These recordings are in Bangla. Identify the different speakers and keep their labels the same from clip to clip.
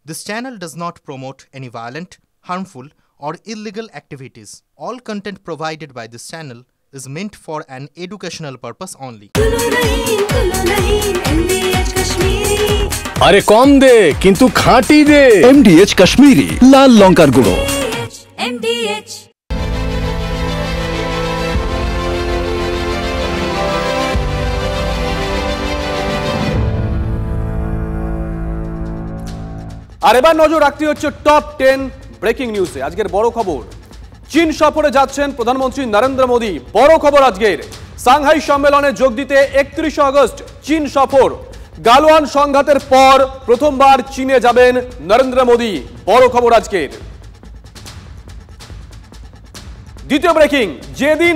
Speaker 1: This channel does not promote any violent, harmful, or illegal activities. All content provided by this channel is meant for an educational purpose only.
Speaker 2: আরে কম দে কিন্তু খাঁটি দে।
Speaker 3: MDH কাশ্মীরি লাল লঙ্কার গুঁড়ো।
Speaker 4: MDH
Speaker 2: আর এবার নজর রাখতে হচ্ছে টপ 10 ব্রেকিং নিউজে। আজকের বড় খবর, চীন সফরে যাচ্ছেন প্রধানমন্ত্রী নরেন্দ্র মোদী। বড় খবর আজকের, সাংহাই সম্মেলনে যোগ দিতে 31 আগস্ট চীন সফর। গালওয়ান সংঘাতের পর প্রথমবার চীনে যাবেন নরেন্দ্র মোদী। বড় খবর আজকের। দ্বিতীয় ব্রেকিং, যেদিন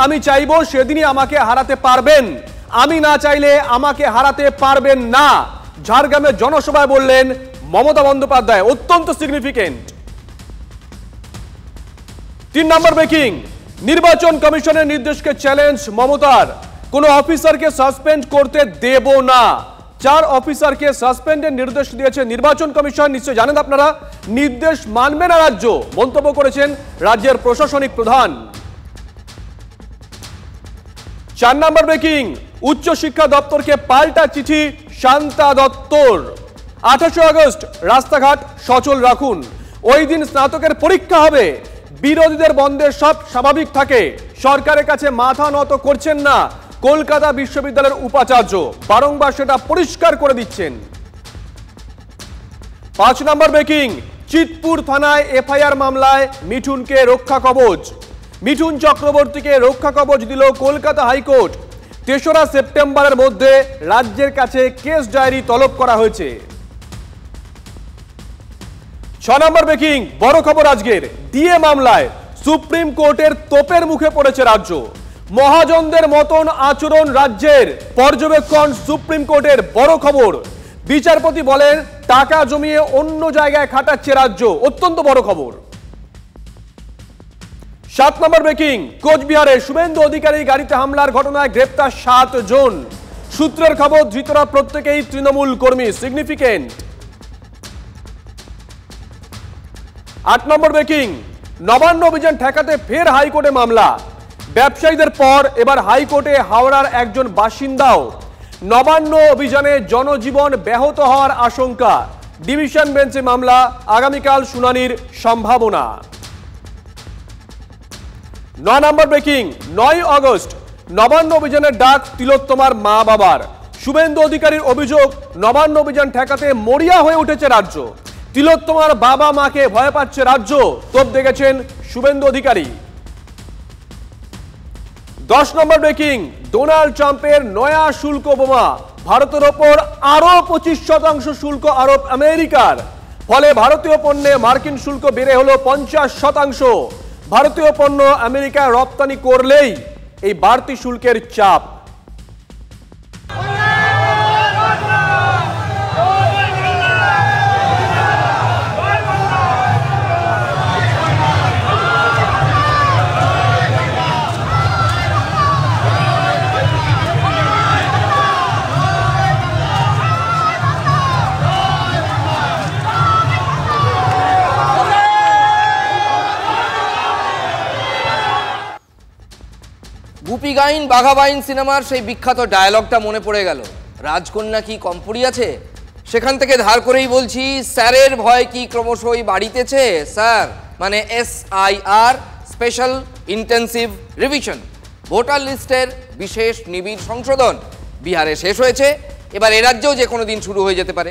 Speaker 2: আমি চাইবো সেদিনই আমাকে হারাতে পারবেন, আমি না চাইলে আমাকে হারাতে পারবেন না। ঝাড়গ্রামে জনসভায় বললেন মমতা বন্দ্যোপাধ্যায়, অত্যন্ত সিগনিফিকেন্ট। 3 নম্বর ব্রেকিং, নির্বাচন কমিশনের নির্দেশকে চ্যালেঞ্জ মমতার। কোন অফিসারকে সাসপেন্ড করতে দেব না। 4 অফিসারকে সাসপেন্ডের নির্দেশ দিয়েছে নির্বাচন কমিশন। নিশ্চয় জানেন আপনারা, নির্দেশ মানবে না রাজ্য, মন্তব্য করেছেন রাজ্যের প্রশাসনিক প্রধান। 4 নম্বর ব্রেকিং, উচ্চশিক্ষা দপ্তরকে পাল্টা চিঠি শান্তা দত্তর। 28 আগস্ট রাস্তাঘাট সচল রাখুন, ওই দিন স্নাতকের পরীক্ষা হবে। বিরোধীদের বন্ধে সব স্বাভাবিক থাকে, সরকারের কাছে মাথা নত করছেন না কলকাতা বিশ্ববিদ্যালয়ের উপাচার্য, বারংবার সেটা পরিষ্কার করে দিচ্ছেন। 5 নম্বর ব্রেকিং, চিতপুর থানায় এফআইআর মামলায় মিঠুনকে রক্ষা কবচ। মিঠুন চক্রবর্তীকে রক্ষা কবচ দিল কলকাতা হাইকোর্ট। 3রা সেপ্টেম্বরের মধ্যে রাজ্যের কাছে কেস ডায়েরি তলব করা হয়েছে। 6 নম্বর ব্রেকিং, বড় খবর আজকের, ডিএ মামলায় সুপ্রিম কোর্টের তোপের মুখে পড়েছে রাজ্য। মহাজনদের মতন আচরণ রাজ্যের, পর্যবেক্ষণ সুপ্রিম কোর্টের। বড় খবর, বিচারপতি বলেন টাকা জমিয়ে অন্য জায়গায় খাটাচ্ছে রাজ্য, অত্যন্ত বড় খবর। 7 নম্বর ব্রেকিং, কোচবিহারে শুভেন্দু অধিকারী গাড়িতে হামলার ঘটনায় গ্রেপ্তার 7 জন। সূত্রের খবর, ধৃতরা প্রত্যেকেই তৃণমূল কর্মী, সিগনিফিকেন্ট। 8 নম্বর ব্রেকিং, নবান্ন অভিযান ঠেকাতে ফের হাইকোর্টে মামলা। ব্যবসায়ীদের পর এবার হাইকোর্টে হাওড়ার একজন বাসিন্দাও। নবান্ন অভিযানে জনজীবন ব্যাহত হওয়ার আশঙ্কা, ডিভিশন বেঞ্চে মামলা, আগামীকাল শুনানির সম্ভাবনা। 9 নম্বর ব্রেকিং, 9 আগস্ট নবান্ন অভিযানের ডাক তিলোত্তমার মা বাবার। শুভেন্দু অধিকারীর অভিযোগ, নবান্ন অভিযান ঠেকাতে মরিয়া হয়ে উঠেছে রাজ্য। তিলোত্তমার বাবা মাকে ভয় পাচ্ছে রাজ্য, তোপ দেখেছেন শুভেন্দু অধিকারী। 10 নম্বর ব্রেকিং, ডোনাল্ড ট্রাম্পের নয়া শুল্ক বোমা। ভারতের ওপর আরো 25% শুল্ক আরোপ আমেরিকার। ফলে ভারতীয় পণ্যে মার্কিন শুল্ক বেড়ে হলো 50%। ভারতীয় পণ্য আমেরিকায় রপ্তানি করলেই এই বাড়তি শুল্কের চাপ।
Speaker 5: গুপি গাইন বাঘা বাইন সিনেমার সেই বিখ্যাত ডায়লগটা মনে পড়ে গেল, রাজকন্যা কি কম পড়িয়াছে। সেখান থেকে ধার করেই বলছি, স্যারের ভয় কি ক্রমশই বাড়িতেছে। স্যার মানে SIR, special intensive revision. Voter লিস্টের বিশেষ নিবিড় সংশোধন বিহারে শেষ হয়েছে, এবার এ রাজ্যেও যে কোনো দিন শুরু হয়ে যেতে পারে।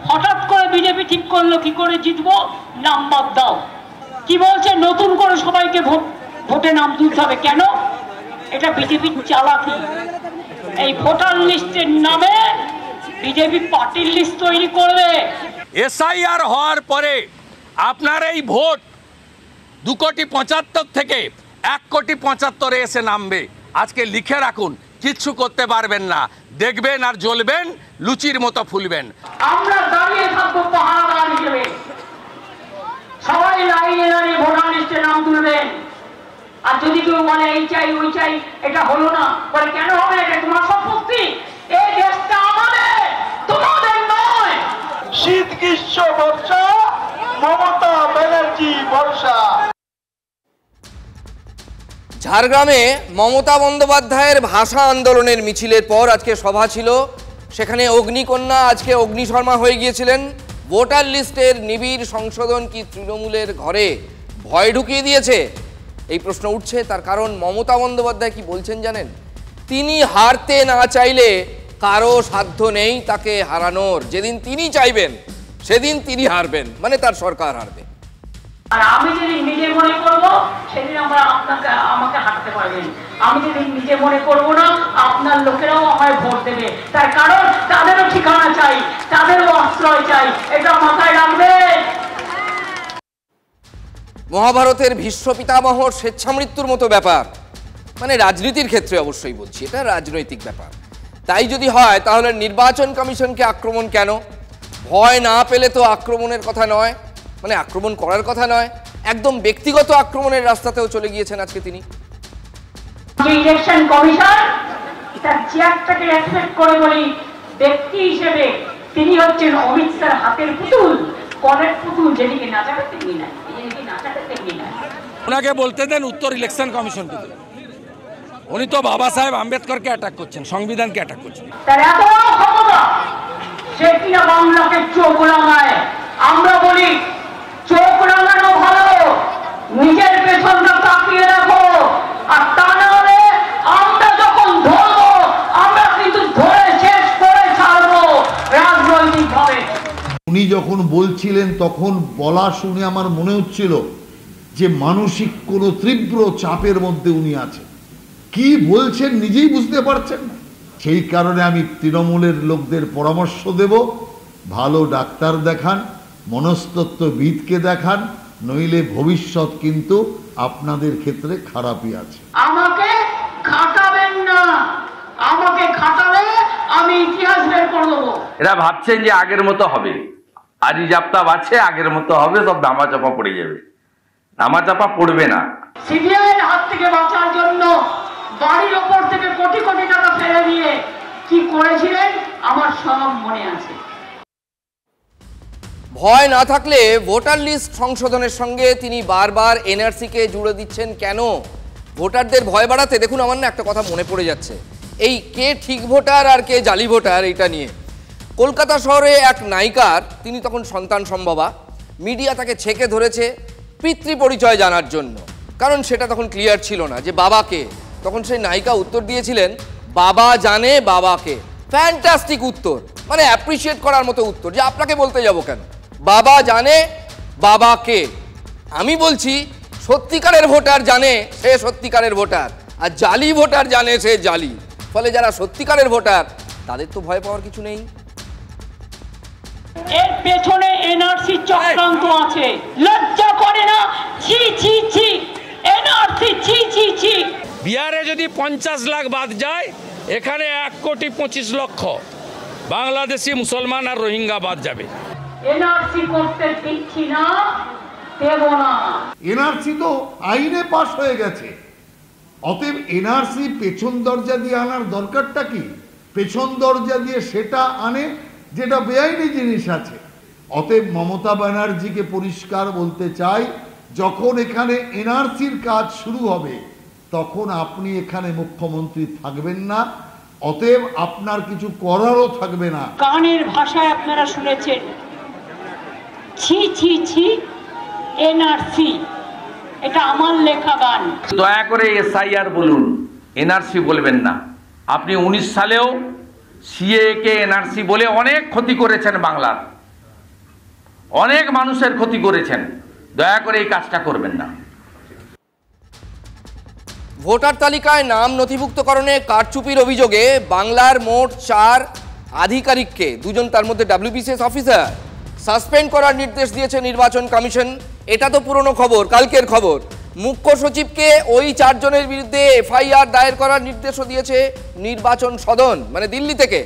Speaker 6: হঠাৎ করে বিজেপি ঠিক করলো কি করে জিতবো, নাম্বার দাও। কি বলছে, নতুন করে সবাইকে ভোটে নাম তুলতে হবে। কেন? এটা বিজেপির চালাকি। এই ভোটার লিস্টের নামে বিজেপি পার্টির লিস্ট তৈরি করবে।
Speaker 7: SIR হওয়ার পরে আপনার এই ভোট 2,75,00,000 থেকে 1,75,00,000 এসে নামবে। আজকে লিখে রাখুন, কিচ্ছু করতে পারবেন না, দেখবেন আর জ্বলবেন, লুচির মতো ফুলবেন।
Speaker 6: আমরা দাঁড়িয়ে থাকবো পাহারাদার হিসেবে, সবাই লাইনে দাঁড়িয়ে ভোটার লিস্টে নাম তুলবেন। আর যদি কেউ বলে এই চাই ওই চাই, এটা হলো না, বলে কেন হবে, এটা তোমার সম্পত্তি, এই দেশটা আমাদের।
Speaker 8: ভরসা, মমতা ব্যানার্জি ভরসা।
Speaker 5: ঝাড়গ্রামে মমতা বন্দ্যোপাধ্যায়ের ভাষা আন্দোলনের মিছিলের পর আজকে সভা ছিল, সেখানে অগ্নিকন্যা আজকে অগ্নিশর্মা হয়ে গিয়েছিলেন। ভোটার লিস্টের নিবিড় সংশোধন কি তৃণমূলের ঘরে ভয় ঢুকিয়ে দিয়েছে, এই প্রশ্ন উঠছে। তার কারণ মমতা বন্দ্যোপাধ্যায় কি বলছেন জানেন? তিনি হারতে না চাইলে কারো সাধ্য নেই তাকে হারানোর। যেদিন তিনি চাইবেন সেদিন তিনি হারবেন, মানে তার সরকার হারবে।
Speaker 6: আর আমি যেদিন নিজে মনে করব সেদিন আমাকে হাঁটতে পারবেন। আমি যেদিন নিজে মনে করব না, আপনার লোকেরাও আমায় ভোট দেবে। তার কারণ তাদেরও ঠিকানা চাই, তাদেরও আশ্রয় চাই, এটা মাথায় রাখবেন।
Speaker 5: মহাভারতের ভীষ্ম পিতামহর স্বেচ্ছামৃত্যুর মতো ব্যাপার, মানে রাজনীতির ক্ষেত্রে অবশ্যই বলছি, এটা রাজনৈতিক ব্যাপার। তাই যদি হয় তাহলে নির্বাচন কমিশনকে আক্রমণ কেন? ভয় না পেলে তো আক্রমণের কথা নয়, মানে আক্রমণ করার কথা নয়, একদম ব্যক্তিগত আক্রমণের রাস্তাতেও চলে গিয়েছেন আজকে তিনি।
Speaker 6: ইলেকশন কমিশন তার চেয়ারটাকে রেসপেক্ট করে বলি, ব্যক্তি হিসেবে তিনি হচ্ছেন অমিত স্যার হাতের পুতুল, কলের পুতুল, যেদিকে নাচাবে তেমনি না, যেদিকে নাচাবে তেমনি না।
Speaker 7: ওনাকে বলতে দেন উত্তর ইলেকশন কমিশনকে। উনি তো বাবা সাহেব আম্বেদকরকে অ্যাটাক করছেন, সংবিধানকে অ্যাটাক করছেন।
Speaker 6: তার এত ক্ষমতা, সে কিনা বাংলাকে চোখ রাঙায়। আমরা বলি চোখ রাঙানো ভালো, নিজের পেছনটা তাকিয়ে রাখো। আর তা না হলে আমরা যখন ধরবো, আমরা কিন্তু ধরে শেষ করে ছাড়বো রাজনৈতিক ভাবে।
Speaker 9: উনি যখন বলছিলেন তখন বলা শুনে আমার মনে হচ্ছিল যে মানসিক কোনো তীব্র চাপের মধ্যে উনি আছেন। কি বলছেন নিজেই বুঝতে পারছেন না। সেই কারণে আমি তৃণমূলের লোকদের পরামর্শ দেব, ভালো ডাক্তার দেখান, মনস্তত্ত্ববিদকে দেখান, নইলে ভবিষ্যৎ কিন্তু আপনাদের ক্ষেত্রে খারাপই আছে।
Speaker 6: আমাকে খাটাবেন না, আমাকে খাটালে আমি ইতিহাস বের করে দেবো।
Speaker 10: এরা ভাবছেন যে আগের মতো হবে, আরি জাপ্তা বাছে আগের মতো হবে, সব ধামাচাপা পড়ে যাবে। ধামাচাপা পড়বে না।
Speaker 6: সিবিআইয়ের হাত থেকে বাঁচার জন্য বাড়ির ওপর থেকে কোটি কোটি টাকা ফেলে দিয়ে কি করেছিলেন আমার সব মনে আছে।
Speaker 5: ভয় না থাকলে ভোটার লিস্ট সংশোধনের সঙ্গে তিনি বারবার এনআরসিকে জুড়ে দিচ্ছেন কেন? ভোটারদের ভয় বাড়াতে। দেখুন, আমার না একটা কথা মনে পড়ে যাচ্ছে, এই কে ঠিক ভোটার আর কে জালি ভোটার এটা নিয়ে। কলকাতা শহরে এক নায়িকার, তিনি তখন সন্তান সম্ভবা, মিডিয়া তাকে ছেঁকে ধরেছে পিতৃ পরিচয় জানার জন্য, কারণ সেটা তখন ক্লিয়ার ছিল না যে বাবাকে। তখন সেই নায়িকা উত্তর দিয়েছিলেন বাবা জানে বাবাকে। ফ্যান্টাস্টিক উত্তর, মানে অ্যাপ্রিসিয়েট করার মতো উত্তর, যে আপনাকে বলতে যাব কেন, বাবা জানে বাবাকে। আমি বলছি সত্যিকারের ভোটার জানে সে সত্যিকারের ভোটার, আর জালি ভোটার জানে সে জালি। ফলে যারা সত্যিকারের ভোটার তাদের তো ভয় পাওয়ার কিছু নেই।
Speaker 6: এর পেছনে এনআরসি চক্রান্ত আছে, লজ্জা করে না? ছি ছি ছি, এনআরসি ছি ছি ছি।
Speaker 7: বিহারে যদি 50 লাখ বাদ যায়, এখানে 1,25,00,000 বাংলাদেশি মুসলমান আর রোহিঙ্গা বাদ যাবে।
Speaker 6: এনআরসি করতে দিচ্ছি না, দেব না।
Speaker 9: এনআরসি তো আইনে পাশ হয়ে গেছে, অতএব এনআরসি পেছন দরজা দিয়ে আনার দরকারটা কি? পেছন দরজা দিয়ে সেটা আনে যেটা বেআইনি জিনিস আছে। অতএব মমতা ব্যানার্জিকে পরিষ্কার বলতে চাই, যখন এখানে এনআরসির কাজ শুরু হবে তখন আপনি এখানে মুখ্যমন্ত্রী থাকবেন না, অতএব আপনার কিছু করারও থাকবে না।
Speaker 6: কানের ভাষায় আপনারা শুনেছেন ছি ছি ছি এনআরসি, এটা আমার লেখা গান।
Speaker 10: দয়া করে এসআইআর বলুন, এনআরসি বলবেন না। আপনি 19 সালেও সিএ কে এনআরসি বলে অনেক ক্ষতি করেছেন, বাংলার অনেক মানুষের ক্ষতি করেছেন। দয়া করে এই কাজটা করবেন না।
Speaker 5: ভোটার তালিকায় নাম নথিভুক্তকরণে কারচুপির অভিযোগে বাংলার মোট 4 আধিকারিককে, 2জন তার মধ্যে WBCS অফিসার, সাসপেন্ড করার নির্দেশ দিয়েছে নির্বাচন কমিশন। এটা তো পুরনো খবর, কালকের খবর। মুখ্য সচিবকে ওই 4 জনের বিরুদ্ধে এফআইআর দায়ের করার নির্দেশও দিয়েছে নির্বাচন সদন, মানে দিল্লি থেকে।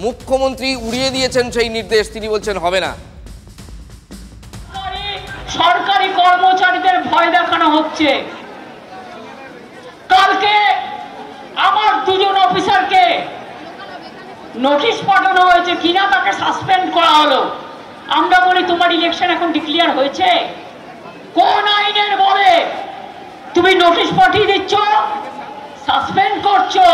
Speaker 5: মুখ্যমন্ত্রী উড়িয়ে দিয়েছেন সেই নির্দেশ, তিনি বলছেন হবে না।
Speaker 6: সরকারি কর্মচারীদের ভয় দেখানো হচ্ছে। কালকে আমার 2জন অফিসারকে নোটিশ পাঠানো হয়েছে কিনা তাকে সাসপেন্ড করা হলো। আমরা বলি তোমার ইলেকশন এখন ডিক্লেয়ার হয়েছে, কোন আইনের বলে তুমি নোটিশ পাঠিয়ে দিচ্ছ, সাসপেন্ড করছো,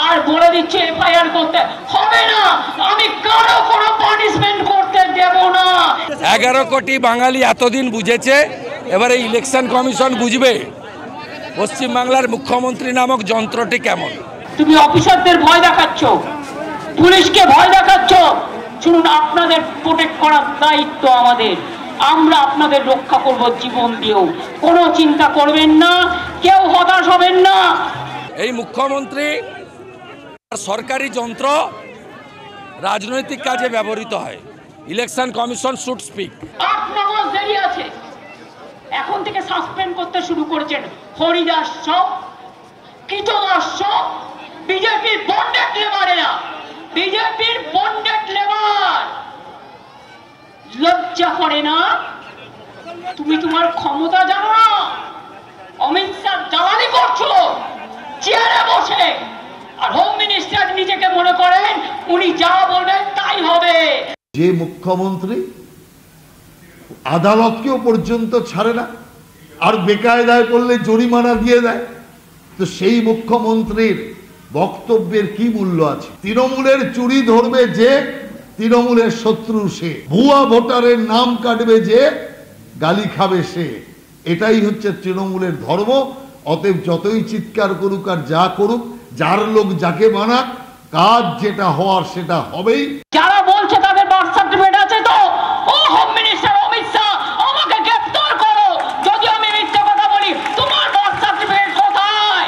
Speaker 6: আর বলে দিচ্ছ এফআইআর করতে হবে না? আমি কারো কোনো পানিশমেন্ট করতে দেব না।
Speaker 7: 11 কোটি বাঙালি এতদিন বুঝেছে, এবারে ইলেকশন কমিশন বুঝবে পশ্চিমবাংলার মুখ্যমন্ত্রী নামক যন্ত্রটি কেমন।
Speaker 6: তুমি অফিসারদের ভয় দেখাচ্ছ, পুলিশকে ভয় দেখাচ্ছ। শুনুন, আপনাদের প্রোটেক্ট করার দায়িত্ব আমাদের, আমরা আপনাদের রক্ষা করব জীবন দিয়েও, কোনো চিন্তা করবেন না, কেউ হতাশ হবেন না।
Speaker 7: এই মুখ্যমন্ত্রী সরকারি যন্ত্র রাজনৈতিক কাজে ব্যবহৃত হয়। Election commission should speak.
Speaker 6: 8 মাস দেরি আছে, এখন থেকে সাসপেন্ড করতে শুরু করেছেন হরিদাস সব, কীটদাস সব, বিজেপির বন্ডেড লেবারেরা, বিজেপির বন্ডেড লেবার। লজ্জা করে না? তুমি তোমার ক্ষমতা জানো না? অমিত শাহ দালালি করছো চেয়ারে বসে, আর হোম মিনিস্টার নিজেকে মনে করেন উনি যা বলবেন তাই হবে।
Speaker 9: যে মুখ্যমন্ত্রী আদালতকেও পর্যন্ত ছাড়ে না, আর বেকায়দায় করলে জরিমানা দিয়ে দেয়, তো সেই মুখ্যমন্ত্রীর বক্তব্যের কি মূল্য আছে? তৃণমূলের চুরি ধরবে যে, তৃণমূলের শত্রু সে, ভুয়া ভোটারের নাম কাটবে যে, গালি খাবে সে। এটাই হচ্ছে তৃণমূলের ধর্ম। অতএব যতই চিৎকার করুক আর যা করুক, যার লোক যাকে বানাক, কাজ যেটা হওয়ার সেটা হবেই।
Speaker 6: যারা বলছে তাদের বার্থ সার্টিফিকেট আছে তো, ও হোম মিনিস্টার অমিত শাহ আমাকে গ্রেফতার করো যদি আমি মিথ্যা কথা বলি। তোমার বার্থ সার্টিফিকেট কোথায়?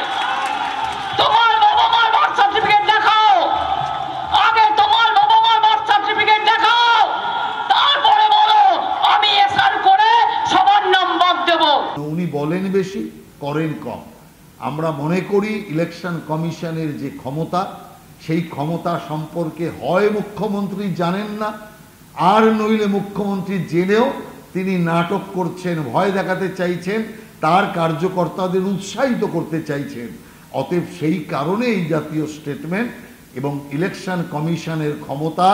Speaker 6: তোমার বাবা মার বার্থ সার্টিফিকেট দেখাও, আগে তোমার বাবা মার বার্থ সার্টিফিকেট দেখাও, তারপরে বলো আমি এসআর করে সবার নাম বাদ দেব।
Speaker 9: উনি বলেন বেশি, করেন কম। আমরা মনে করি ইলেকশন কমিশনের যে ক্ষমতা, সেই ক্ষমতা সম্পর্কে হয় মুখ্যমন্ত্রী জানেন না, আর নইলে মুখ্যমন্ত্রী জেনেও তিনি নাটক করছেন, ভয় দেখাতে চাইছেন, তার কার্যকর্তাদের উৎসাহিত করতে চাইছেন। অতএব সেই কারণে এই জাতীয় স্টেটমেন্ট। এবং ইলেকশন কমিশনের ক্ষমতা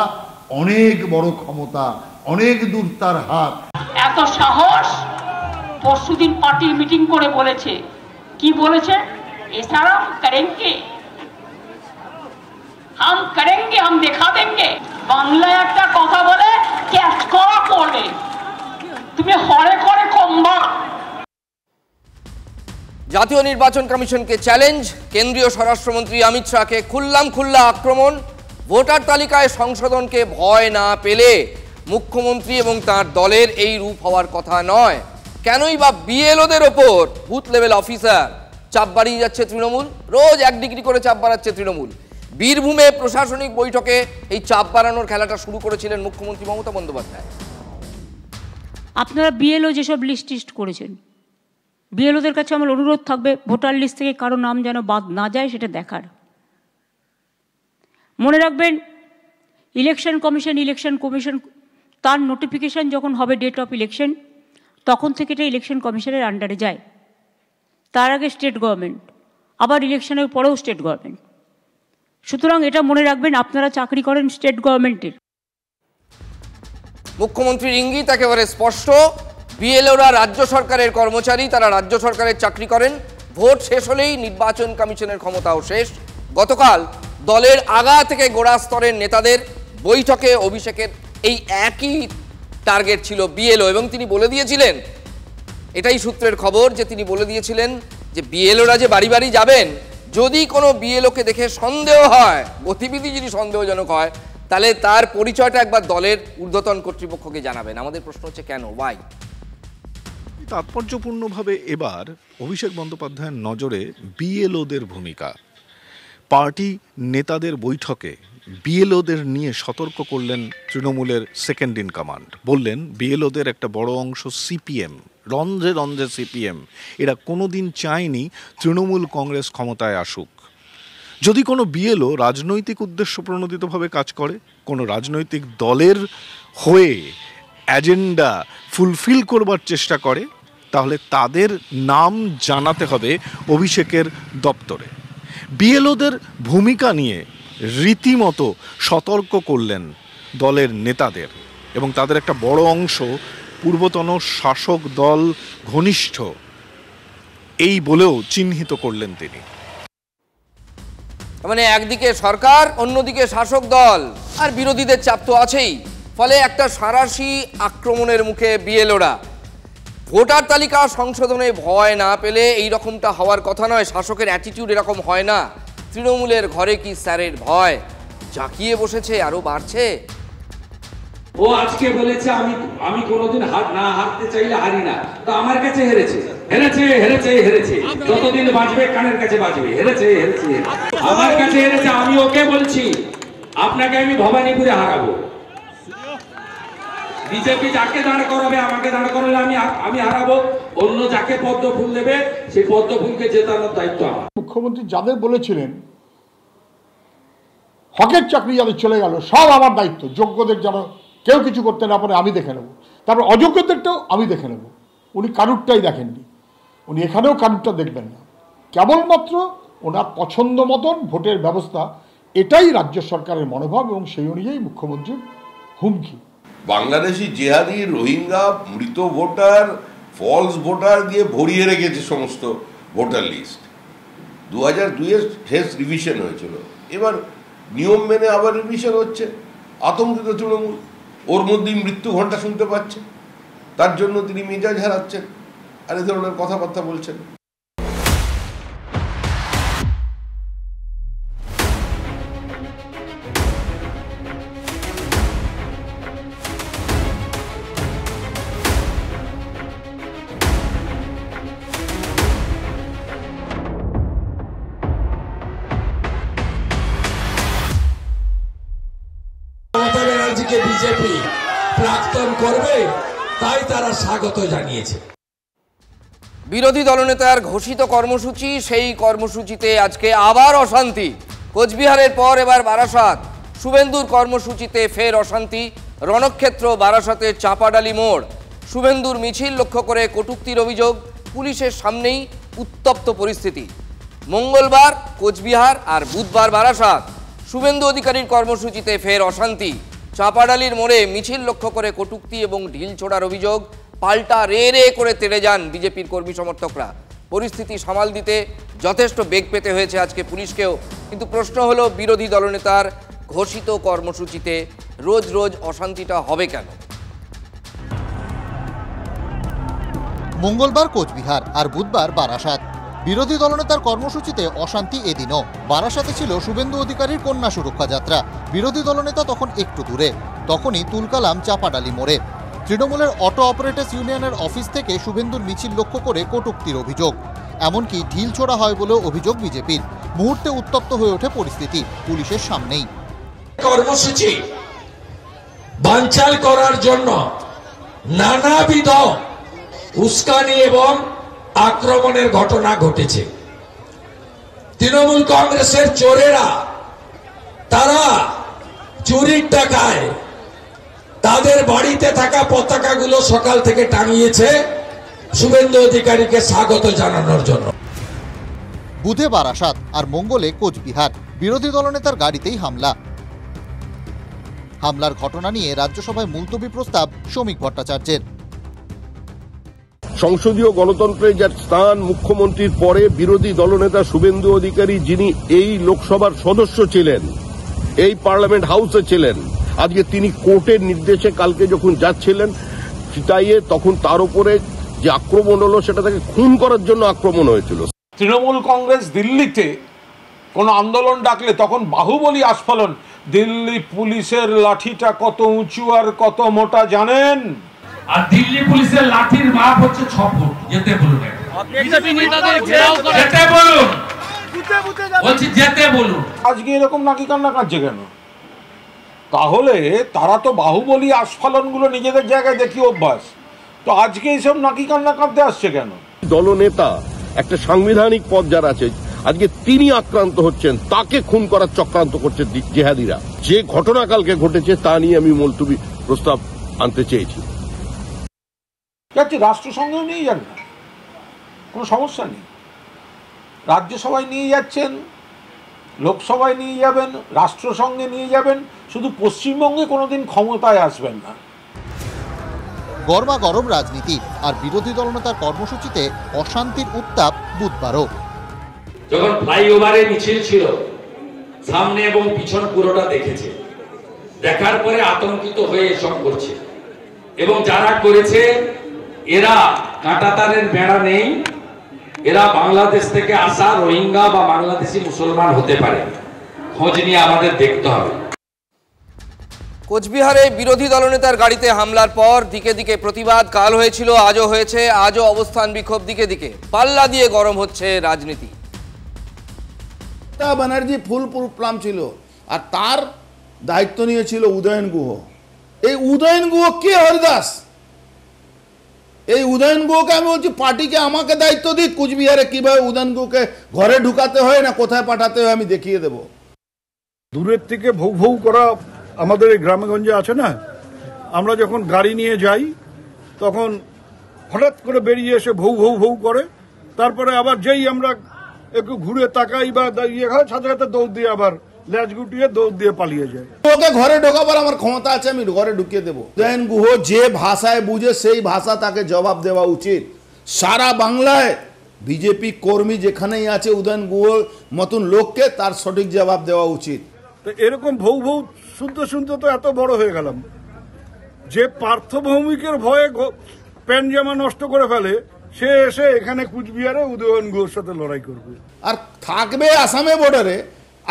Speaker 9: অনেক বড় ক্ষমতা, অনেক দূর তার হাত।
Speaker 6: এত সাহস! পরশুদিন পার্টির মিটিং করে বলেছে, কি বলেছে? এছাড়া করেঙ্গে, হাম করেঙ্গে, হাম দেখা দেঙ্গে। বাংলায় একটা কথা বলে ক্যাচ করা করবে, তুমি হরে করে কমবা।
Speaker 5: জাতীয় নির্বাচন কমিশনকে চ্যালেঞ্জ, কেন্দ্রীয় স্বরাষ্ট্রমন্ত্রী অমিত শাহকে খুল্লামখুল্লা আক্রমণ। ভোটার তালিকায় সংশোধনকে ভয় না পেলে মুখ্যমন্ত্রী এবং তার দলের এই রূপ হওয়ার কথা নয়। কেনই বা বিএলওদের ওপর বুথ লেভেল অফিসার চাপ বাড়িয়ে যাচ্ছে তৃণমূল? রোজ 1 ডিগ্রি করে চাপ বাড়াচ্ছে তৃণমূল। বীরভূমে প্রশাসনিক বৈঠকে এই চাপ বাড়ানোর খেলাটা শুরু করেছিলেন মুখ্যমন্ত্রী মমতা বন্দ্যোপাধ্যায়।
Speaker 11: আপনারা বিএলও যেসব লিস্ট করেছেন, বিএলওদের কাছে আমার অনুরোধ থাকবে ভোটার লিস্ট থেকে কারো নাম যেন বাদ না যায় সেটা দেখার। মনে রাখবেন, ইলেকশন কমিশন তার নোটিফিকেশান যখন হবে ডেট অফ ইলেকশন, তখন থেকে এটা ইলেকশন কমিশনের আন্ডারে যায়। তার আগে স্টেট গভর্নমেন্ট, আবার ইলেকশনের পরেও স্টেট গভর্নমেন্ট। সুতরাং এটা মনে রাখবেন, আপনারা চাকরি করেন স্টেট গভর্নমেন্টের।
Speaker 5: মুখ্যমন্ত্রীর ইঙ্গিত একেবারে স্পষ্ট, বিএলওরা রাজ্য সরকারের কর্মচারী, তারা রাজ্য সরকারের চাকরি করেন। ভোট শেষ হলেই নির্বাচন কমিশনের ক্ষমতাও শেষ। গতকাল দলের আগা থেকে গোড়া স্তরের নেতাদের বৈঠকে অভিষেকের এই একই টার্গেট ছিল বিএলও, এবং তিনি বলে দিয়েছিলেন, এটাই সূত্রের খবর, যে তিনি বলে দিয়েছিলেন যে বিএলওরা যে বাড়ি বাড়ি যাবেন, যদি কোনো বিএলওকে দেখে সন্দেহ হয়, গতিবিধি যদি সন্দেহজনক হয়, তাহলে তার পরিচয়টা একবার দলের ঊর্ধ্বতন কর্তৃপক্ষকে জানাবেন। আমাদের প্রশ্ন হচ্ছে কেন, ওয়াই?
Speaker 12: তাৎপর্যপূর্ণভাবে এবার অভিষেক বন্দ্যোপাধ্যায়ের নজরে বিএলওদের ভূমিকা। পার্টি নেতাদের বৈঠকে বিএলওদের নিয়ে সতর্ক করলেন তৃণমূলের সেকেন্ড ইন কমান্ড। বললেন বিএলওদের একটা বড় অংশ সিপিএম, রন্ধ্রে রন্ধ্রে সিপিএম। এরা কোনোদিন চায়নি তৃণমূল কংগ্রেস ক্ষমতায় আসুক। যদি কোনো বিএলও রাজনৈতিক উদ্দেশ্য প্রণোদিতভাবে কাজ করে, কোনো রাজনৈতিক দলের হয়ে এজেন্ডা ফুলফিল করবার চেষ্টা করে, তাহলে তাদের নাম জানাতে হবে অভিষেকের দপ্তরে। বিএলওদের ভূমিকা নিয়ে রীতিমতো সতর্ক করলেন দলের নেতাদের এবং তাদের একটা বড় অংশ পূর্বতন শাসক দল ঘনিষ্ঠ এই বলেও চিহ্নিত করলেন তিনি।
Speaker 5: মানে একদিকে সরকার, অন্যদিকে শাসক দল, আর বিরোধীদের চাপ তো আছেই। ফলে একটা সাঁড়াশি আক্রমণের মুখে বিএলওরা। ভোটার তালিকা সংশোধনে ভয় না পেলে এই রকমটা হওয়ার কথা নয়। শাসকের অ্যাটিটিউড এরকম হয় না। তৃণমূলের ঘরে কি স্যারের ভয় জাঁকিয়ে বসেছে, আরো বাড়ছে।
Speaker 13: ও আজকে বলেছে আমি কোনোদিন হারতে চাইলে হারি না, তো আমার কাছে হেরেছে হেরেছে হেরেছে হেরেছে, যতদিন বাঁচবে কানের কাছে বাঁচবে, হেরেছে হেরেছে আমার কাছে হেরেছে। আমি ওকে বলছি আপনাকে আমি ভবানীপুরে হারাবো। বিজেপি যাকে দাঁড় করাবে, আমাকে দাঁড় করালে আমি হারাবো। অন্য যাকে পদ্ম ফুল দেবে সেই পদ্ম ফুলকে জেতানোর দায়িত্ব আমার।
Speaker 14: মুখ্যমন্ত্রী যাদের বলেছিলেন হকের চাকরি যাদের চলে গেল সব আমার দায়িত্ব, যোগ্যদের যেন কেউ কিছু করতে না পারে আমি দেখে নেব, তারপর অযোগ্যদেরটাও আমি দেখে নেব। উনি কারুরটাই দেখেননি, উনি এখানেও কারুরটা দেখবেন না। কেবলমাত্র ওনার পছন্দ মতন ভোটের ব্যবস্থা, এটাই রাজ্য সরকারের মনোভাব এবং সেই অনুযায়ী মুখ্যমন্ত্রীর হুমকি।
Speaker 15: বাংলাদেশি জেহাদি, রোহিঙ্গা, মৃত ভোটার, ফলস ভোটার দিয়ে ভরিয়ে রেখেছে সমস্ত ভোটার লিস্ট। 2002-এর শেষ রিভিশন হয়েছিল, এবার নিয়ম মেনে আবার রিভিশন হচ্ছে। আতঙ্কিত তৃণমূল, ওর মধ্যেই মৃত্যু ঘণ্টা শুনতে পাচ্ছে, তার জন্য তিনি মেজাজ হারাচ্ছেন আর এ ধরনের কথাবার্তা বলছেন।
Speaker 13: বিজেপি প্রাক্তন করবে তাই তারা স্বাগত জানিয়েছে।
Speaker 5: বিরোধী দলনেতার ঘোষিত কর্মসূচি, সেই কর্মসূচিতে আজকে আবার অশান্তি। কোচবিহারের পর এবার বারাসাত। শুভেন্দুর কর্মসূচিতে ফের অশান্তি। রণক্ষেত্র বারাসাতের চাপাডালি মোড়। শুভেন্দুর মিছিল লক্ষ্য করে কটূক্তির অভিযোগ। পুলিশের সামনেই উত্তপ্ত পরিস্থিতি। মঙ্গলবার কোচবিহার আর বুধবার বারাসাত। শুভেন্দু অধিকারীর কর্মসূচিতে ফের অশান্তি। চাপাডালির মোড়ে মিছিল লক্ষ্য করে কটূক্তি এবং ঢিল ছোড়ার অভিযোগ। পাল্টা রে রে করে তেড়ে যান বিজেপির কর্মী সমর্থকরা। পরিস্থিতি সামাল দিতে যথেষ্ট বেগ পেতে হয়েছে আজকে পুলিশকেও। কিন্তু প্রশ্ন হলো, বিরোধী দলনেতার ঘোষিত কর্মসূচিতে রোজ রোজ অশান্তিটা হবে কেন?
Speaker 16: মঙ্গলবার কোচবিহার আর বুধবার বারাসাত। বিরোধী দলনেতার কর্মসূচিতে অশান্তি এদিনও। বারাসাতে ছিল শুভেন্দু অধিকারীর কন্যা সুরক্ষা যাত্রা। বিরোধী দলনেতা তখন একটু দূরে, তখনই তুলকালাম চাপাডালি মোড়ে। তৃণমূলের অটো অপারেটর্স ইউনিয়নের অফিস থেকে শুভেন্দুর মিছিল লক্ষ্য করে কটূক্তির অভিযোগ, এমনকি ঢিল ছোড়া হয় বলেও অভিযোগ বিজেপির। মুহূর্তে উত্তপ্ত হয়ে ওঠে পরিস্থিতি পুলিশের সামনেই।
Speaker 13: কর্মসূচি বানচাল করার জন্য নানাবিধ উস্কানি এবং আক্রমণের ঘটনা ঘটেছে। তৃণমূল কংগ্রেসের চোরেরা তারা চুরির টাকায় তাদের বাড়িতে থাকা পতাকাগুলো সকাল থেকে টাঙিয়েছে শুভেন্দু অধিকারীকে স্বাগত জানানোর জন্য।
Speaker 16: বুধে বারাসাত আর মঙ্গলে কোচবিহার। বিরোধী দলনেতার গাড়িতেই হামলার ঘটনা নিয়ে রাজ্যসভায় মুলতবি প্রস্তাব শ্রমিক ভট্টাচার্যের।
Speaker 17: সংসদীয় গণতন্ত্রের যার স্থান, মুখ্যমন্ত্রীর পরে বিরোধী দলনেতা শুভেন্দু অধিকারী, যিনি এই লোকসভার সদস্য ছিলেন, এই পার্লামেন্ট হাউসে ছিলেন, আজকে তিনি কোর্টের নির্দেশে কালকে যখন যাচ্ছিলেন চিতাইয়ে, তখন তার উপরে যে আক্রমণ হলো সেটা তাকে খুন করার জন্য আক্রমণ হয়েছিল।
Speaker 18: তৃণমূল কংগ্রেস দিল্লিতে কোনো আন্দোলন ডাকলে তখন বাহুবলী আস্ফালন। দিল্লি পুলিশের লাঠিটা কত উঁচু আর কত মোটা জানেন?
Speaker 13: আর দিল্লি পুলিশের লাঠির মাপ হচ্ছে 6 ফুট। যেতে বলুন, বিজেপি নেতাদের ঘেরাও করে যেতে বলুন, বলছি যেতে বলুন।
Speaker 18: আজকে এরকম নাকি কান্না কাঁদছে কেন? তাহলে তারা তো বাহুবলী আস্ফালনগুলো নিজেদের জায়গায় দেখি অভ্যাস, তো আজকে এইসব নাকি কান্না কাঁদতে আসছে কেন?
Speaker 17: দলনেতা একটা সাংবিধানিক পদ যার আছে, আজকে তিনি আক্রান্ত হচ্ছেন, তাকে খুন করার চক্রান্ত করছে জেহাদিরা। যে ঘটনা কালকে ঘটেছে তা নিয়ে আমি মুলতবি প্রস্তাব আনতে চেয়েছি।
Speaker 18: রাষ্ট্রসংঘেও নিয়ে যান না, কোনো সমস্যা নেই। রাজ্যসভায় নিয়ে যাচ্ছেন, লোকসভায় নিয়ে যাবেন, রাষ্ট্রসংঘে নিয়ে যাবেন, শুধু পশ্চিমবঙ্গে কোনোদিন ক্ষমতায় আসবেন না।
Speaker 16: গরমা গরম রাজনীতি আর বিরোধী দলনেতার কর্মসূচিতে অশান্তির উত্তাপ বুধবারও।
Speaker 13: যখন ফ্লাইওভারে মিছিল ছিল, সামনে এবং পিছন পুরোটা দেখেছে, দেখার পরে আতঙ্কিত হয়ে এসব করছে এবং যারা করেছে এরা কাঁটাতারের বেড়া নেই, এরা বাংলাদেশ থেকে আসা রোহিঙ্গা বা বাংলাদেশি মুসলমান হতে পারে, খোঁজ নিয়ে আমাদের দেখতে হবে।
Speaker 5: কোচবিহারে বিরোধী দলনেতার গাড়িতে হামলার পর দিকে দিকে প্রতিবাদ কাল হয়েছিল, আজও হয়েছে, আজও অবস্থান বিক্ষোভ দিকে দিকে, পাল্লা দিয়ে গরম হচ্ছে রাজনীতি।
Speaker 19: ব্যানার্জি ফুল প্লাম ছিল আর তার দায়িত্ব নিয়েছিল উদয়ন গুহ। এই উদয়ন গুহ কে? হরিদাস। এই উদয়ন গুহকে আমি বলছি পার্টিকে আমাকে দায়িত্ব দিক, কুচবিহারে কিভাবে উদয়ন গুহকে ঘরে ঢুকাতে হয় না কোথায় পাঠাতে হয় আমি দেখিয়ে দেব।
Speaker 14: দূরের থেকে ভৌ ভৌ করা আমাদের এই গ্রামেগঞ্জে আছে না, আমরা যখন গাড়ি নিয়ে যাই তখন হঠাৎ করে বেরিয়ে এসে ভৌ ভৌ ভৌ করে, তারপরে আবার যেই আমরা একটু ঘুরে তাকাই বা ইয়ে হয় সাথে সাথে দৌড় দিয়ে আবার ল্যাজ গুটিয়ে দৌড় দিয়ে পালিয়ে যায়।
Speaker 19: ওকে ঘরে ঢোকাবার আমার ক্ষমতা আছে, আমি ঘরে ঢুকিয়ে দেবো। উদয়ন গুহ যে ভাষায় বুঝে সেই ভাষা তাকে জবাব দেওয়া উচিত। সারা বাংলায় বিজেপি কর্মী যেখানেই আছে উদয়ন গুহ মতন লোককে তার সঠিক জবাব দেওয়া উচিত।
Speaker 14: তো এরকম ভৌ ভৌ শুনতে শুনতে তো এত বড় হয়ে গেলাম যে পার্থভৌমিকের ভয়ে প্যান্ট জামা নষ্ট করে ফেলে, সে এসে এখানে কুচবিহারে উদয়ন গুহর সাথে লড়াই করবে
Speaker 19: আর থাকবে আসামে বর্ডারে,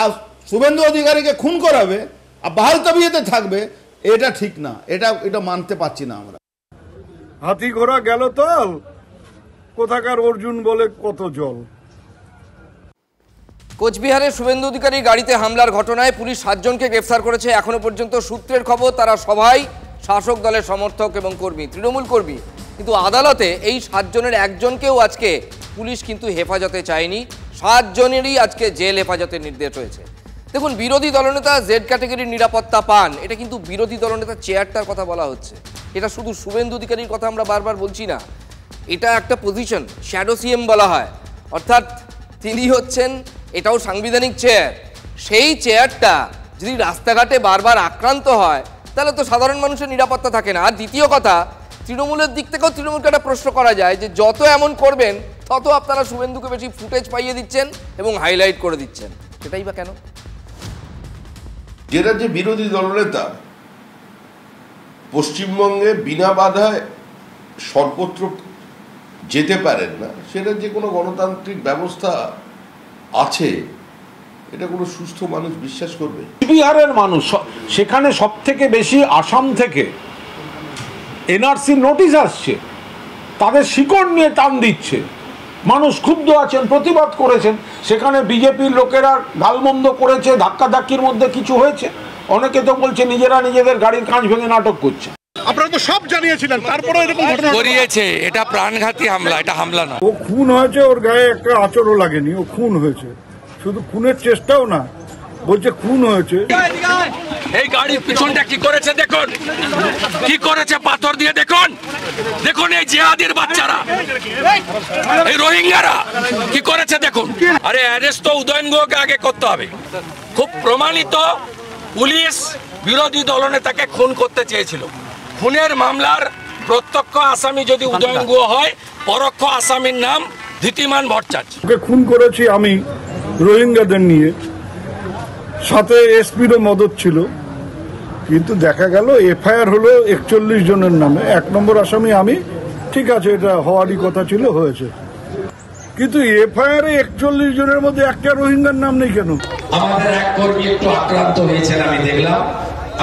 Speaker 19: আর শুভেন্দু অধিকারীকে খুন করাবে আর বাহাল তবিয়তে থাকবে। এটা ঠিক না, এটা মানতে পারছি না আমরা।
Speaker 14: হাতি ঘোড়া গেল তল, কোথাকার অর্জুন বলে কত জল।
Speaker 5: কোচবিহারে শুভেন্দু অধিকারী গাড়িতে হামলার ঘটনায় পুলিশ 7 জনকে গ্রেফতার করেছে। এখনো পর্যন্ত সূত্রের খবর তারা সবাই শাসক দলের সমর্থক এবং কর্মী, তৃণমূল কর্মী। কিন্তু আদালতে এই 7 জনের একজনকেও আজকে পুলিশ কিন্তু হেফাজতে চায়নি, 7 জনেরই আজকে জেল হেফাজতের নির্দেশ হয়েছে। দেখুন, বিরোধী দলনেতা জেড ক্যাটাগরির নিরাপত্তা পান, এটা কিন্তু বিরোধী দলনেতার চেয়ারটার কথা বলা হচ্ছে। এটা শুধু শুভেন্দু অধিকারীর কথা আমরা বারবার বলছি না, এটা একটা পজিশন, শ্যাডো সিএম বলা হয়, অর্থাৎ তিনি হচ্ছেন, এটাও সাংবিধানিক চেয়ার। সেই চেয়ারটা যদি রাস্তাঘাটে বারবার আক্রান্ত হয় তাহলে তো সাধারণ মানুষের নিরাপত্তা থাকে না। আর দ্বিতীয় কথা, তৃণমূলের দিক থেকেও তৃণমূলকে একটা প্রশ্ন করা যায় যে যত এমন করবেন তত আপনারা শুভেন্দুকে বেশি ফুটেজ পাইয়ে দিচ্ছেন এবং হাইলাইট করে দিচ্ছেন, সেটাই বা কেন?
Speaker 15: যেটা যে বিরোধী দলনেতা পশ্চিমবঙ্গে বিনা বাধায় সর্বত্র যেতে পারেন না, সেটা যে কোনো গণতান্ত্রিক ব্যবস্থা আছে এটা কোনো সুস্থ মানুষ বিশ্বাস করবে?
Speaker 18: বিহারের মানুষ সেখানে সব থেকে বেশি আসাম থেকে এনআরসি নোটিশ আসছে, তাদের শিকড় নিয়ে টান দিচ্ছে, মানুষ ক্ষুব্ধ আছেন, প্রতিবাদ করেছেন। সেখানে বিজেপির লোকেরা গালমন্দ করেছে, ধাক্কাধাক্কির মধ্যে কিছু হয়েছে, অনেকে তো বলছে নিজেরা নিজেদের গাড়ির কাঁচ ভেঙে নাটক করছে।
Speaker 14: আপনারা তো সব জানিয়েছিলেন, তারপরে এরকম ঘটনা
Speaker 7: করিয়েছে। এটা প্রাণঘাতী হামলা, এটা হামলা না।
Speaker 14: ও খুন হয়েছে, ওর গায়ে একটা আঁচড়ও লাগেনি, ও খুন হয়েছে। শুধু খুনের চেষ্টাও না, বলছে খুন হয়েছে।
Speaker 7: এই গাড়ির পিছনটা কি করেছে দেখুন, কি করেছে পাথর দিয়ে দেখুন, দেখুন এই জিহাদির বাচ্চারা, এই রোহিঙ্গারা কি করেছে দেখুন। আরে অ্যারেস্ট তো উদয়ন গুহকে আগে করতে হবে। খুব প্রমাণিত, পুলিশ বিরোধী দলনেতাকে খুন করতে চেয়েছিল। খুনের মামলার প্রত্যক্ষ আসামি যদি উদয়ন গুহ হয়, পরোক্ষ আসামির নাম ধৃতিমান ভট্টাচার্য।
Speaker 14: ওকে খুন করেছি আমি রোহিঙ্গাদের নিয়ে, সাথে এসপিরও মদত ছিল, কিন্তু দেখা গেল এফআইআর হলো 41 জনের নামে, 1 নম্বর আসামি আমি। ঠিক আছে, এটা হওয়ারই কথা ছিল, হয়েছে, কিন্তু এফআইআর 41 জনের মধ্যে একটা রোহিঙ্গার নাম নেই কেন?
Speaker 13: আমাদের এক কর্মী একটু আক্রান্ত হয়েছেন, আমি দেখলাম।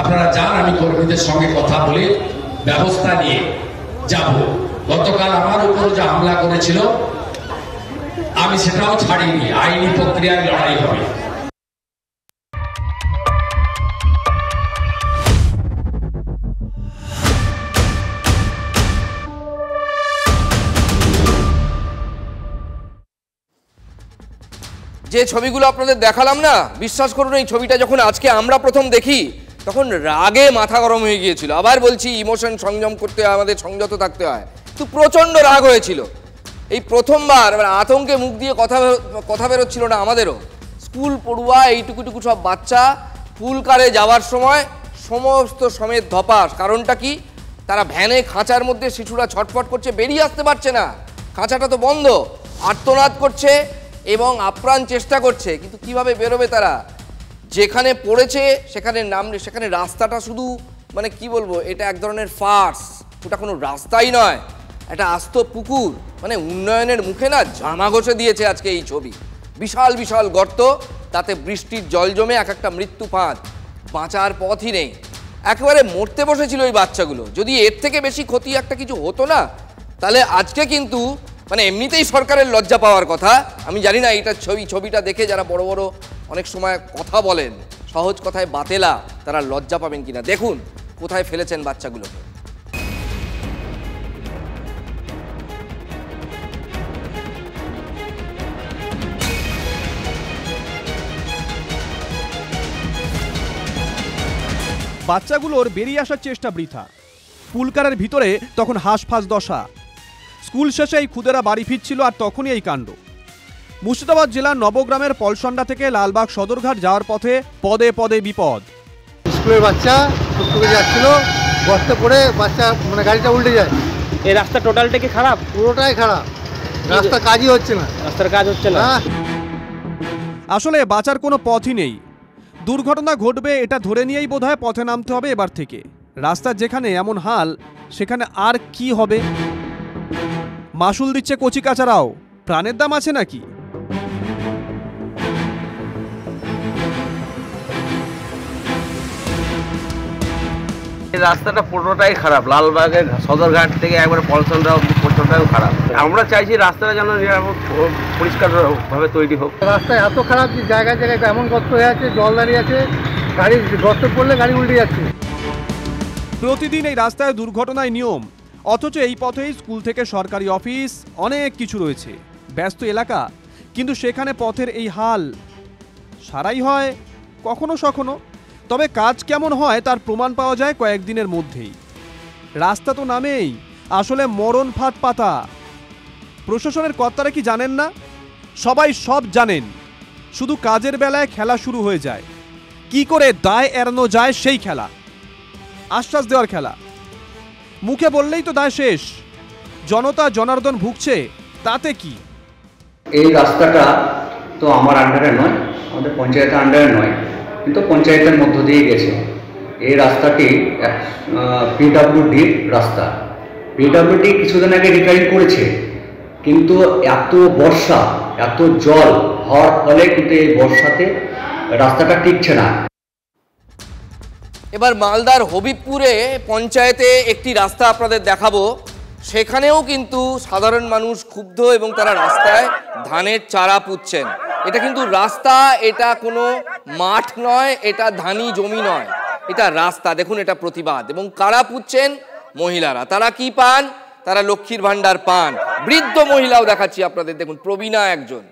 Speaker 13: আপনারা যান, আমি কর্মীদের সঙ্গে কথা বলে ব্যবস্থা নিয়ে যাব। গতকাল আমার উপর যে হামলা করেছিল আমি সেটাও ছাড়িনি, আইনি প্রক্রিয়ায় লড়াই হবে।
Speaker 5: যে ছবিগুলো আপনাদের দেখালাম না, বিশ্বাস করুন এই ছবিটা যখন আজকে আমরা প্রথম দেখি তখন রাগে মাথা গরম হয়ে গিয়েছিল। আবার বলছি, ইমোশন সংযম করতে হয়, আমাদের সংযত থাকতে হয়। কিন্তু প্রচণ্ড রাগ হয়েছিল এই প্রথমবার। আতঙ্কে মুখ দিয়ে কথা বেরোচ্ছিল না আমাদেরও। স্কুল পড়ুয়া এইটুকুটুকু সব বাচ্চা ফুলকারে যাওয়ার সময় সমস্ত সমেত ধপাস। কারণটা কি? তারা ভ্যানে খাঁচার মধ্যে শিশুরা ছটফট করছে, বেরিয়ে আসতে পারছে না, খাঁচাটা তো বন্ধ, আর্তনাদ করছে এবং আপ্রাণ চেষ্টা করছে, কিন্তু কিভাবে বেরোবে তারা? যেখানে পড়েছে সেখানে রাস্তাটা শুধু মানে কি বলবো, এটা এক ধরনের ফার্স, ওটা কোনো রাস্তাই নয়, একটা আস্ত পুকুর। মানে উন্নয়নের মুখে না জামা ঘষে দিয়েছে আজকে এই ছবি। বিশাল বিশাল গর্ত, তাতে বৃষ্টির জল জমে এক একটা মৃত্যু ফাঁদ, বাঁচার পথই নেই, একেবারে মরতে বসেছিল এই বাচ্চাগুলো। যদি এর থেকে বেশি ক্ষতি একটা কিছু হতো না, তাহলে আজকে কিন্তু মানে এমনিতেই সরকারের লজ্জা পাওয়ার কথা। আমি জানি না এটা ছবিটা দেখে যারা বড় বড় অনেক সময় কথা বলেন, সহজ কথায় বাতেলা, তারা লজ্জা পাবেন কিনা। দেখুন কোথায় ফেলেছেন বাচ্চাগুলোকে।
Speaker 20: বাচ্চাগুলোর বেরিয়ে আসার চেষ্টা বৃথা। পুলকারের ভিতরে তখন হাঁসফাঁস দশা। স্কুল শেষে এই খুদেরা বাড়ি ফিরছিল আর তখনই এই কাণ্ড। মুর্শিদাবাদ জেলার নবগ্রামের পলসন্ডা থেকে লালবাগ সদরঘাট যাওয়ার পথে পদে পদে বিপদ।
Speaker 21: স্কুলের বাচ্চা টুকটুকে যাচ্ছিল, গর্তে পড়ে বাচ্চা মানে গাড়িটা উল্টে যায়।
Speaker 22: এই রাস্তা টোটালটা কি খারাপ?
Speaker 21: পুরোটাই খারাপ, রাস্তার কাজই হচ্ছে না।
Speaker 22: রাস্তার কাজ হচ্ছে না।
Speaker 20: আসলে বাঁচার কোনো পথই নেই। দুর্ঘটনা ঘটবে এটা ধরে নিয়েই বোধহয় পথে নামতে হবে এবার থেকে। রাস্তার যেখানে এমন হাল, সেখানে আর কি হবে? মাসুল দিচ্ছে কচিকাচারাও, প্রাণের দাম আছে নাকি?
Speaker 23: রাস্তাটা পুরোটাই খারাপ, লালবাগের সদরঘাট থেকে একবারে পলসন্ডা অব্দি পর্যন্তটাও খারাপ। আমরা চাইছি রাস্তাটা যেন পরিষ্কারভাবে তৈরি হোক।
Speaker 21: রাস্তা এত খারাপ যে জায়গায় জায়গায় এমন গর্ত হয়ে আছে, জল দাঁড়িয়ে আছে, গাড়ি গর্ত পড়লে গাড়ি উল্টে যাচ্ছে।
Speaker 20: প্রতিদিন এই রাস্তায় দুর্ঘটনায় নিয়ম, অথচ এই পথেই স্কুল থেকে সরকারি অফিস অনেক কিছু রয়েছে, ব্যস্ত এলাকা, কিন্তু সেখানে পথের এই হাল। সারাই হয় কখনো সখনো, তবে কাজ কেমন হয় তার প্রমাণ পাওয়া যায় কয়েকদিনের মধ্যেই। রাস্তা তো নামেই আসলে মরণ ফাঁদ পাতা। প্রশাসনের কর্তারা কি জানেন না? সবাই সব জানেন, শুধু কাজের বেলায় খেলা শুরু হয়ে যায়। কি করে দায় এড়ানো যায় সেই খেলা, আশ্বাস দেওয়ার খেলা। মুখে বললেই তো দায় শেষ, জনতা জনার্দন ভুগছে, তাতে কি?
Speaker 23: এই রাস্তাটা তো আমার আন্ডারে নয়, আমাদের পঞ্চায়েতের আন্ডারে নয়, কিন্তু পঞ্চায়েতের মধ্য দিয়ে গেছে। এই রাস্তাটি পিডব্লিউডির রাস্তা। পিডব্লিউডি কিছুদিন আগে রিপেয়ারিং করেছে, কিন্তু এত বর্ষা, এত জল হওয়ার ফলে কিন্তু এই বর্ষাতে রাস্তাটা টিকছে না।
Speaker 5: এবার মালদার হবিবপুরে পঞ্চায়েতে একটি রাস্তা আপনাদের দেখাবো। সেখানেও কিন্তু সাধারণ মানুষ ক্ষুব্ধ এবং তারা রাস্তায় ধানের চারা পুঁতছেন। এটা কিন্তু রাস্তা, এটা কোনো মাঠ নয়, এটা ধানি জমি নয়, এটা রাস্তা। দেখুন এটা প্রতিবাদ। এবং কারা পুঁতছেন? মহিলারা। তারা কি পান? তারা লক্ষ্মীর ভান্ডার পান। বৃদ্ধ মহিলাও দেখাচ্ছি আপনাদের, দেখুন প্রবীণা একজন।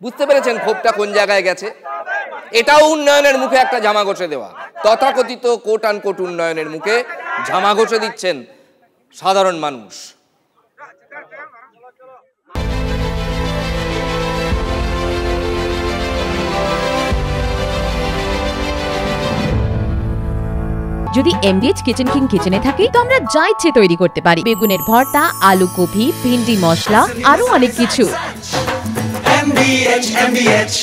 Speaker 5: বুঝতে পেরেছেন ক্ষোভটা কোন জায়গায় গেছে? এটাও উন্নয়নের মুখে একটা জামা ঘষে দেওয়া, তথাকথিত কোট আনকোট উন্নয়নের মুখে জামা ঘষে দিচ্ছেন সাধারণ মানুষ।
Speaker 24: যদি MDH কিচেন কিং কিচেনে থাকি তো আমরা যা ইচ্ছে তৈরি করতে পারি। বেগুনের ভর্তা, আলু কপি, ভিন্ডি মশলা, আরো অনেক কিছু।
Speaker 4: MDH